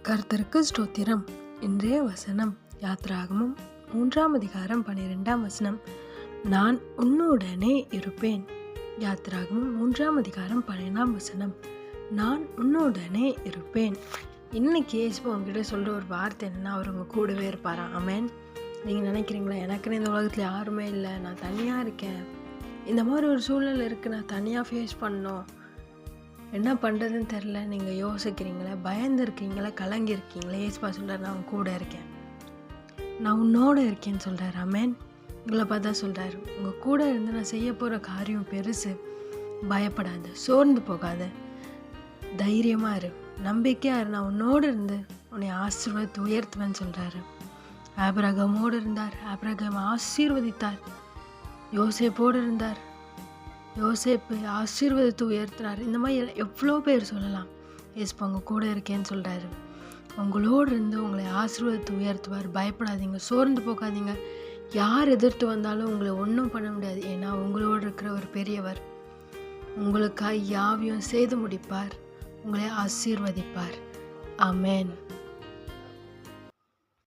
கர்த்தருக்கு ஸ்தோத்திரம். இன்றைய வசனம் யாத்ராகமம் 3:12. நான் உன்னுடனே இருப்பேன். யாத்ராகமம் 3:12. நான் உன்னுடனே இருப்பேன். இன்னைக்கு ஏசு உங்ககிட்ட சொல்கிற ஒரு வார்த்தை என்னன்னா, அவர் உங்கள் கூடவே இருப்பாரா. ஆமென். நீங்கள் நினைக்கிறீங்களா, எனக்குன்னு இந்த உலகத்தில் யாருமே இல்லை, நான் தனியாக இருக்கேன், இந்த மாதிரி ஒரு சூழ்நிலை இருக்குது, நான் தனியாக ஃபேஸ் பண்ணணும், என்ன பண்ணுறதுன்னு தெரில, நீங்கள் யோசிக்கிறீங்களே, பயந்துருக்கீங்களே, கலங்கிருக்கீங்களே, ஏசுப்பா சொல்கிறார், நான் உன் கூட இருக்கேன், நான் உன்னோடு இருக்கேன்னு சொல்கிறார். ஆமென். உங்களை பார்த்தா சொல்கிறார், உங்கள் கூட இருந்து நான் செய்ய போகிற காரியம் பெருசு, பயப்படாத, சோர்ந்து போகாத, தைரியமாக இரு, நம்பிக்கையாக இரு, நான் உன்னோடு இருந்து உன்னை ஆசீர்வாதத்தை உயர்த்துவேன்னு சொல்கிறாரு. ஆபிரகாமோடு இருந்தார், ஆபிரகாம் ஆசீர்வதித்தார். யோசேப்போடு இருந்தார், யோசேப்பு ஆசீர்வாதத்தை உயர்த்தினார். இந்த மாதிரி எவ்வளோ பேர் சொல்லலாம். ஏசுப்பா உங்கள் கூட இருக்கேன்னு சொல்கிறாரு. உங்களோடு இருந்து உங்களை ஆசீர்வாதத்தை உயர்த்துவார். பயப்படாதீங்க, சோர்ந்து போகாதீங்க. யார் எதிர்த்து வந்தாலும் உங்களை ஒன்றும் பண்ண முடியாது. ஏன்னா உங்களோடு இருக்கிற ஒரு பெரியவர் உங்களுக்காக யாவையும் செய்து முடிப்பார், உங்களை ஆசீர்வதிப்பார். ஆமென்.